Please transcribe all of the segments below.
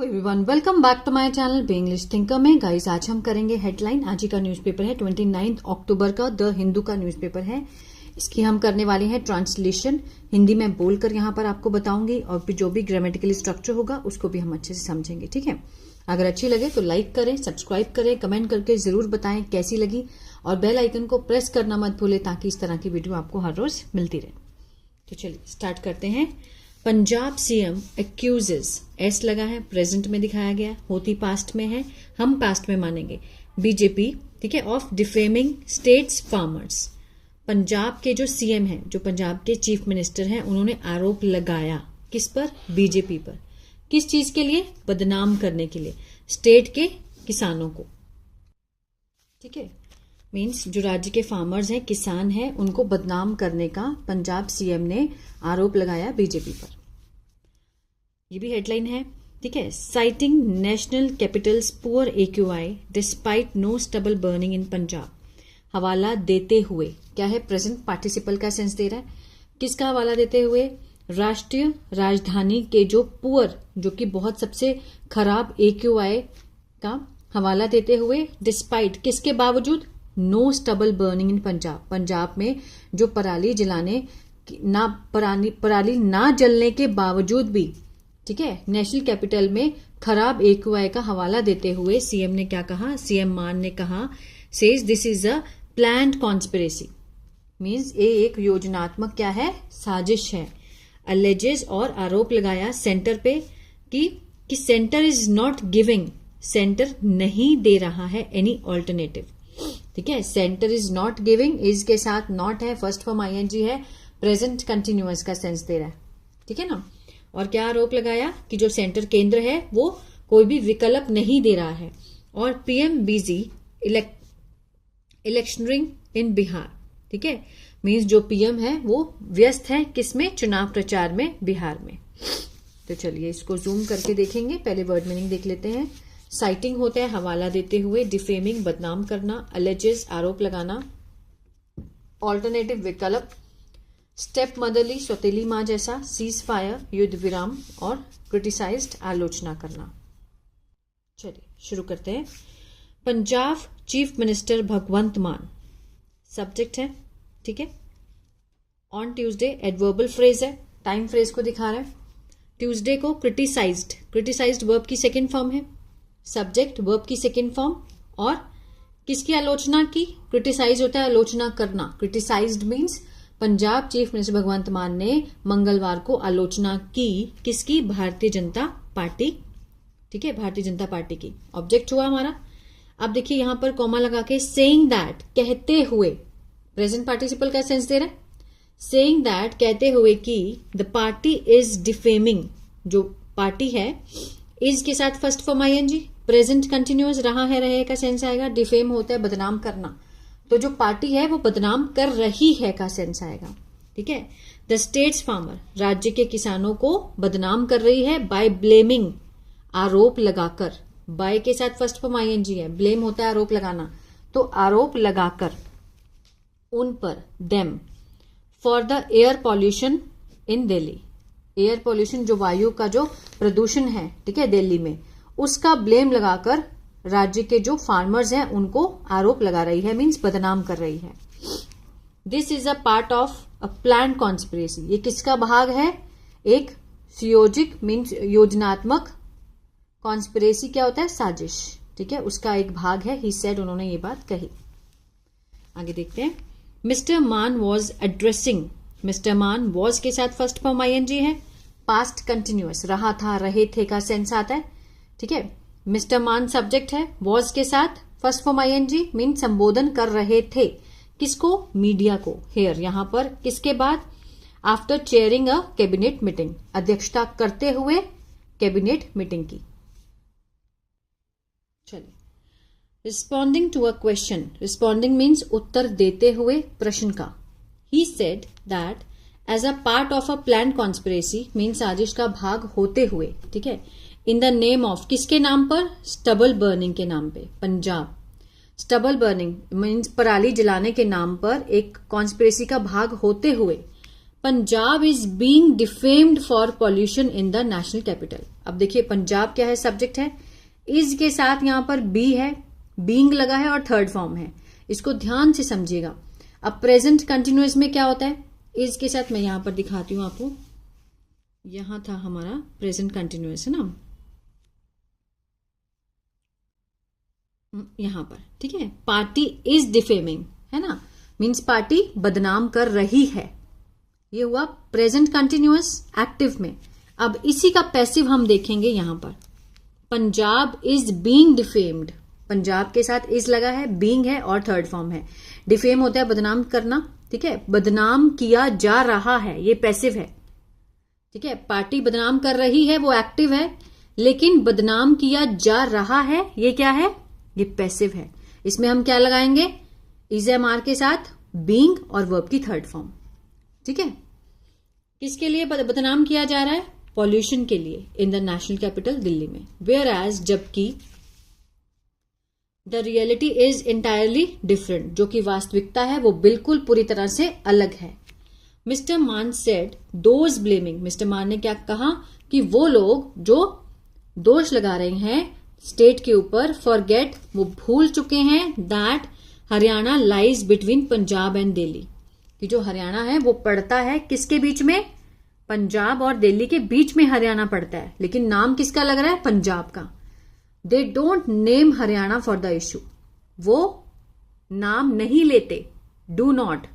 Everyone, welcome back to my channel be English thinker में। Guys, आज हम करेंगे हेडलाइन। आज ही का न्यूज़पेपर है 29 अक्टूबर का, द हिंदू का न्यूज़पेपर है। इसकी हम करने वाले हैं ट्रांसलेशन। हिंदी में बोलकर यहाँ पर आपको बताऊंगी और फिर जो भी ग्रामेटिकली स्ट्रक्चर होगा उसको भी हम अच्छे से समझेंगे। ठीक है, अगर अच्छी लगे तो लाइक करें, सब्सक्राइब करें, कमेंट करके जरूर बताएं कैसी लगी और बेल आइकन को प्रेस करना मत भूलें ताकि इस तरह की वीडियो आपको हर रोज मिलती रहे। तो चलिए स्टार्ट करते हैं। पंजाब सीएम एक्यूजेस, एस लगा है, प्रेजेंट में दिखाया गया, होती पास्ट में है, हम पास्ट में मानेंगे, बीजेपी, ठीक है, of defaming states farmers. Punjab के जो सीएम हैं, जो पंजाब के चीफ मिनिस्टर हैं, उन्होंने आरोप लगाया किस पर? बीजेपी पर। किस चीज के लिए? बदनाम करने के लिए स्टेट के किसानों को। ठीक है, मीन्स जो राज्य के फार्मर्स हैं, किसान हैं, उनको बदनाम करने का पंजाब सीएम ने आरोप लगाया बीजेपी पर। ये भी हेडलाइन है। ठीक है, citing national capital's poor AQI despite no stubble burning in Punjab. हवाला देते हुए, क्या है? प्रेजेंट पार्टिसिपल का सेंस दे रहा है। किसका हवाला देते हुए? राष्ट्रीय राजधानी के जो पुअर, जो कि बहुत सबसे खराब AQI का हवाला देते हुए, डिस्पाइट, किसके बावजूद? No stubble burning in Punjab. Punjab में जो पराली ना जलने के बावजूद भी, ठीक है, नेशनल कैपिटल में खराब AQI का हवाला देते हुए सीएम ने क्या कहा? सीएम मान ने कहा, says this is a planned conspiracy, means ये एक योजनात्मक क्या है? साजिश है। अलेजेस, और आरोप लगाया सेंटर पे कि centre is not giving, centre नहीं दे रहा है एनी ऑल्टरनेटिव। ठीक है, centre is not giving, is के साथ नॉट है, फर्स्ट फॉर्म ING है, प्रेजेंट कंटिन्यूअस का सेंस दे रहा है। ठीक है ना। और क्या आरोप लगाया? कि जो सेंटर केंद्र है वो कोई भी विकल्प नहीं दे रहा है। और PM बिजी इलेक्शनरिंग इन बिहार। ठीक है, मीन्स जो PM है वो व्यस्त है किसमें? चुनाव प्रचार में, बिहार में। तो चलिए इसको जूम करके देखेंगे। पहले वर्ड मीनिंग देख लेते हैं। साइटिंग होता है हवाला देते हुए, डिफेमिंग बदनाम करना, अलेजेस आरोप लगाना, ऑल्टरनेटिव विकल्प, स्टेप मदरली सौतेली माँ जैसा, सीज फायर युद्ध विराम, और क्रिटिसाइज्ड आलोचना करना। चलिए शुरू करते हैं। पंजाब चीफ मिनिस्टर भगवंत मान, सब्जेक्ट है। ठीक है, ऑन ट्यूसडे एडवर्बल फ्रेज है, टाइम फ्रेज को दिखा रहा है। ट्यूसडे को क्रिटिसाइज्ड वर्ब की सेकेंड फॉर्म है, सब्जेक्ट वर्ब की सेकेंड फॉर्म, और किसकी आलोचना की? क्रिटिसाइज होता है आलोचना करना, criticised means Punjab chief minister Bhagwant Mann ने मंगलवार को आलोचना की। किसकी? भारतीय जनता पार्टी। ठीक है, भारतीय जनता पार्टी की। ऑब्जेक्ट हुआ हमारा। अब देखिए यहां पर कॉमा लगा के सेइंग दैट, कहते हुए, प्रेजेंट पार्टिसिपल का सेंस दे रहा है। सेइंग दैट, कहते हुए कि द पार्टी इज डिफेमिंग, जो पार्टी है, इज के साथ first form ING, present continuous, रहा है, रहे का सेंस आएगा। डिफेम होता है बदनाम करना, तो जो पार्टी है वो बदनाम कर रही है का सेंस आएगा। ठीक है, द स्टेट्स फार्मर, राज्य के किसानों को बदनाम कर रही है, बाय ब्लेमिंग, आरोप लगाकर, बाय के साथ फर्स्ट फॉर्म ING है, ब्लेम होता है आरोप लगाना, तो आरोप लगाकर उन पर, them, for the air pollution in Delhi. Air pollution, जो वायु का जो प्रदूषण है, ठीक है, दिल्ली में, उसका ब्लेम लगाकर राज्य के जो फार्मर्स हैं उनको आरोप लगा रही है, मीन्स बदनाम कर रही है। This is a part of a plan conspiracy, ये किसका भाग है? एक सुयोजित मीन्स योजनात्मक, कॉन्स्पिरेसी क्या होता है? साजिश। ठीक है, उसका एक भाग है। ही सेड, उन्होंने ये बात कही। आगे देखते हैं। मिस्टर मान वॉज एड्रेसिंग, मिस्टर मान वॉज के साथ फर्स्ट फॉर्म ING है, पास्ट कंटिन्यूअस, रहा था, रहे थे का सेंस आता है। ठीक है, मिस्टर मान सब्जेक्ट है, वॉज के साथ फर्स्ट फॉर्म ING मीन संबोधन कर रहे थे, किसको? मीडिया को। हेयर, यहां पर किसके बाद? After chairing a cabinet meeting, अध्यक्षता करते हुए कैबिनेट मीटिंग की। चलिए, responding to a question, responding means उत्तर देते हुए प्रश्न का। He said that as a part of a plan conspiracy, means साजिश का भाग होते हुए, ठीक है, इन द नेम ऑफ, किसके नाम पर? स्टबल बर्निंग के नाम पे। पंजाब स्टबल बर्निंग मीन्स पराली जलाने के नाम पर एक कॉन्स्पिरेसी का भाग होते हुए Punjab is being defamed for pollution in the national capital. अब देखिए पंजाब क्या है, सब्जेक्ट है, इज के साथ यहां पर बी है, बीइंग लगा है और थर्ड फॉर्म है। इसको ध्यान से समझिएगा। अब प्रेजेंट कंटिन्यूअस में क्या होता है, इज के साथ मैं यहां पर दिखाती हूं आपको, यहां था हमारा प्रेजेंट कंटिन्यूअस है ना, यहां पर, ठीक है। पार्टी इज डिफेमिंग है ना, मीन्स पार्टी बदनाम कर रही है, ये हुआ प्रेजेंट कंटिन्यूअस एक्टिव में। अब इसी का पैसिव हम देखेंगे यहां पर, Punjab is being defamed, Punjab के साथ इज लगा है, बीइंग है और थर्ड फॉर्म है। डिफेम होता है बदनाम करना, ठीक है, बदनाम किया जा रहा है, ये पैसिव है, ठीक है। पार्टी बदनाम कर रही है वो एक्टिव है, लेकिन बदनाम किया जा रहा है ये क्या है, ये पैसिव है। इसमें हम क्या लगाएंगे, इज एम आर के साथ बीइंग और वर्ब की थर्ड फॉर्म, ठीक है। किसके लिए बदनाम किया जा रहा है, पॉल्यूशन के लिए in the national capital Delhi में। वेयर एज जबकि the reality is entirely different, जो कि वास्तविकता है वो बिल्कुल पूरी तरह से अलग है। Mister Mann said those blaming, mister Mann ने क्या कहा कि वो लोग जो दोष लगा रहे हैं स्टेट के ऊपर, फॉरगेट वो भूल चुके हैं, that Haryana lies between Punjab and Delhi, कि जो हरियाणा है वो पड़ता है किसके बीच में, पंजाब और दिल्ली के बीच में हरियाणा पड़ता है, लेकिन नाम किसका लग रहा है, पंजाब का। They don't name Haryana for the issue, वो नाम नहीं लेते, डू नॉट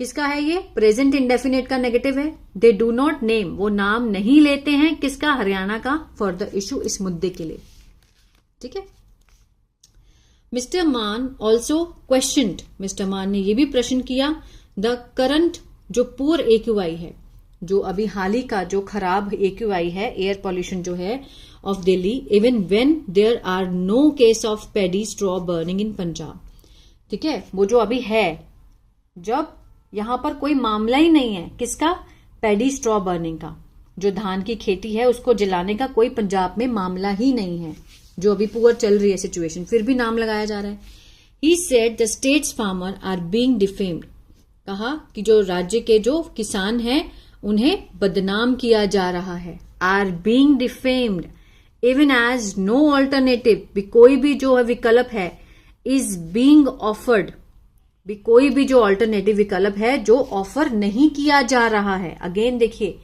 किसका है, ये प्रेजेंट इंडेफिनेट का नेगेटिव है। दे डू नॉट नेम, वो नाम नहीं लेते हैं किसका, हरियाणा का, फॉर द इशू, इस मुद्दे के लिए, ठीक है। मिस्टर मान ऑल्सो क्वेश्चनड, मिस्टर मान ने यह भी प्रश्न किया, द करंट जो पुअर AQI है, जो अभी हाल ही का जो खराब AQI है, एयर पॉल्यूशन जो है of Delhi, even when there are no case of paddy straw burning in Punjab, ठीक है। वो जो अभी है, जब यहां पर कोई मामला ही नहीं है किसका, पैडी स्ट्रॉ बर्निंग का, जो धान की खेती है उसको जलाने का कोई पंजाब में मामला ही नहीं है, जो अभी पुअर चल रही है सिचुएशन, फिर भी नाम लगाया जा रहा है। He said the state's farmer are being defamed, कहा कि जो राज्य के जो किसान हैं उन्हें बदनाम किया जा रहा है, are being defamed even as no alternative, भी कोई भी जो है विकल्प है, इज बीइंग ऑफर्ड, भी कोई भी जो ऑल्टरनेटिव विकल्प है जो ऑफर नहीं किया जा रहा है। अगेन देखिए,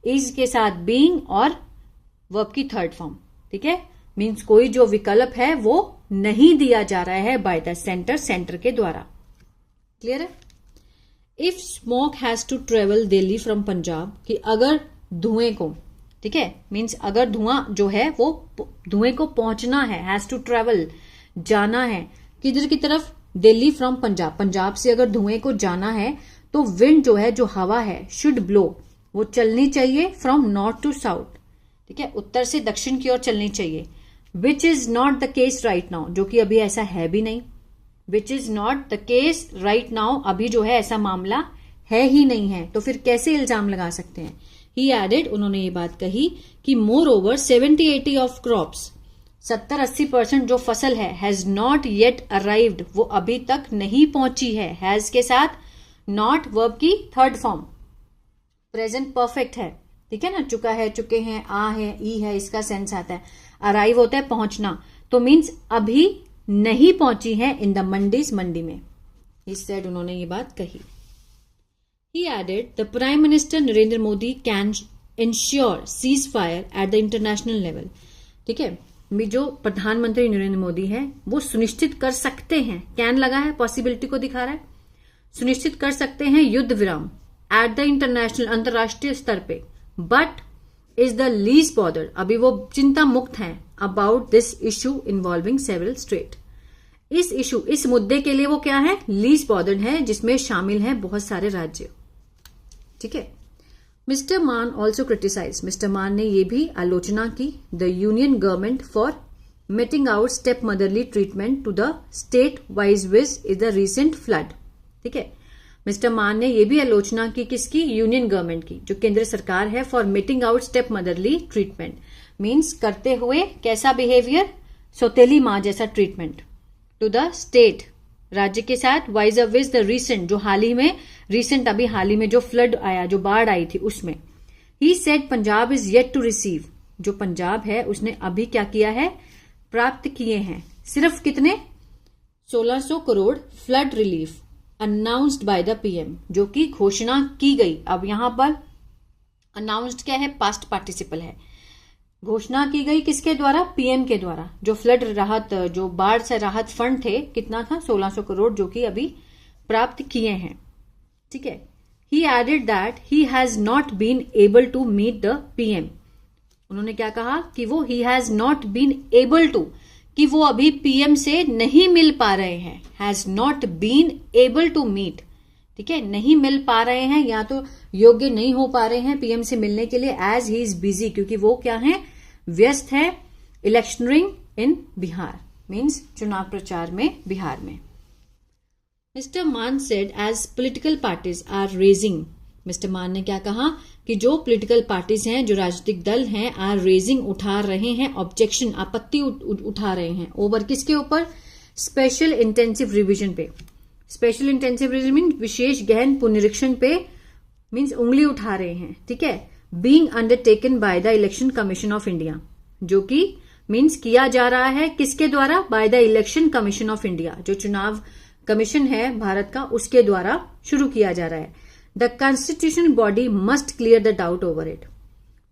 इज के साथ बीइंग और वर्ब की थर्ड फॉर्म, ठीक है, मीन्स कोई जो विकल्प है वो नहीं दिया जा रहा है बाय द सेंटर, सेंटर के द्वारा। क्लियर है। If smoke has to travel Delhi from Punjab, कि अगर धुएं को, ठीक है, मीन्स अगर धुआं जो है वो धुएं को पहुंचना है, हैज टू ट्रेवल जाना है, किधर की तरफ, दिल्ली फ्रॉम पंजाब, पंजाब से अगर धुएं को जाना है तो विंड जो है, जो हवा है, शुड ब्लो, वो चलनी चाहिए फ्रॉम नॉर्थ टू साउथ, ठीक है, उत्तर से दक्षिण की ओर चलनी चाहिए। Which is not the case right now, जो कि अभी ऐसा है भी नहीं, which is not the case right now, अभी जो है ऐसा मामला है ही नहीं है, तो फिर कैसे इल्जाम लगा सकते हैं। ही एडेड, उन्होंने ये बात कही कि मोर ओवर 70-80 ऑफ क्रॉप्स, 70-80% जो फसल है, हैज नॉट येट अराइव्ड, वो अभी तक नहीं पहुंची है। हैज के साथ नॉट वर्ब की थर्ड फॉर्म, प्रेजेंट परफेक्ट है, ठीक है ना, चुका है, चुके हैं, आ है, ई है, इसका सेंस आता है। अराइव होता है पहुंचना, तो मीन्स अभी नहीं पहुंची है इन द मंडीज, मंडी में। इस साइड उन्होंने ये बात कही। He added, the Prime Minister Narendra Modi can ensure ceasefire at the international level, ठीक है, जो प्रधानमंत्री नरेंद्र मोदी है वो सुनिश्चित कर सकते हैं, कैन लगा है, पॉसिबिलिटी को दिखा रहा है, सुनिश्चित कर सकते हैं युद्ध विराम एट द इंटरनेशनल, अंतर्राष्ट्रीय स्तर पे, but is the least bothered, अभी वो चिंता मुक्त हैं about this issue involving several state, इस इशू, इस मुद्दे के लिए वो क्या है, लीस्ट बॉदर्ड है, जिसमें शामिल हैं बहुत सारे राज्य, ठीक है। मिस्टर मान ऑल्सो क्रिटिसाइज, मिस्टर मान ने यह भी आलोचना की, the union government for meting out step motherly treatment to the state vis a vis the recent flood, ठीक है। मिस्टर मान ने यह भी आलोचना की किसकी, यूनियन गवर्नमेंट की, जो केंद्र सरकार है, for meting out step motherly treatment, means करते हुए कैसा बिहेवियर, सौतेली मां जैसा ट्रीटमेंट, टू द स्टेट, राज्य के साथ, वाइज विज द रीसेंट, जो हाल ही में जो फ्लड आया, जो बाढ़ आई थी उसमें। He said Punjab is yet to receive, जो पंजाब है उसने अभी क्या किया है, प्राप्त किए हैं सिर्फ कितने, 1600 crore flood relief announced by the PM, जो कि घोषणा की गई। अब यहां पर अनाउंस्ड क्या है, पास्ट पार्टिसिपल है। घोषणा की गई किसके द्वारा, पीएम के द्वारा। जो फ्लड राहत, जो बाढ़ से राहत फंड थे, कितना था, 1600 करोड़, जो कि अभी प्राप्त किए हैं। ठीक है। He added that he has not been able to meet the PM, उन्होंने क्या कहा कि वो he has not been able to, कि वो अभी पीएम से नहीं मिल पा रहे हैं। Has not been able to meet, ठीक है, नहीं मिल पा रहे हैं या तो योग्य नहीं हो पा रहे हैं पीएम से मिलने के लिए, एज ही इज बिजी, क्योंकि वो क्या है, व्यस्त है इलेक्शनरिंग इन बिहार, मीन्स चुनाव प्रचार में बिहार में। Mister Mann said as political parties are raising, mister Mann ने क्या कहा कि जो पॉलिटिकल पार्टीज हैं, जो राजनीतिक दल हैं, आर रेजिंग, उठा रहे हैं, ऑब्जेक्शन, आपत्ति उठा रहे हैं, ओवर किसके ऊपर, स्पेशल इंटेंसिव रिवीजन पे। स्पेशल इंटेंसिव रिवीजन मीन विशेष गहन पुनरीक्षण पे, मीन्स उंगली उठा रहे हैं। ठीक है। Being undertaken by the election commission of India, जो कि मीन्स किया जा रहा है किसके द्वारा, by the election commission of India, जो चुनाव कमीशन है भारत का, उसके द्वारा शुरू किया जा रहा है। The constitutional body must clear the doubt over it,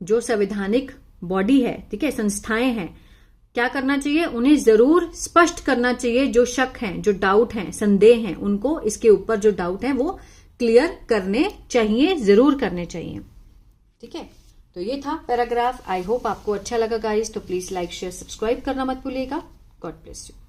जो संवैधानिक बॉडी है, ठीक है, संस्थाएं हैं, क्या करना चाहिए, उन्हें जरूर स्पष्ट करना चाहिए जो शक हैं, जो डाउट हैं, संदेह हैं, उनको इसके ऊपर जो डाउट हैं वो क्लियर करने चाहिए, जरूर करने चाहिए। ठीक है। तो ये था पैराग्राफ। आई होप आपको अच्छा लगा गाइस, तो प्लीज लाइक शेयर सब्सक्राइब करना मत भूलिएगा। God bless you.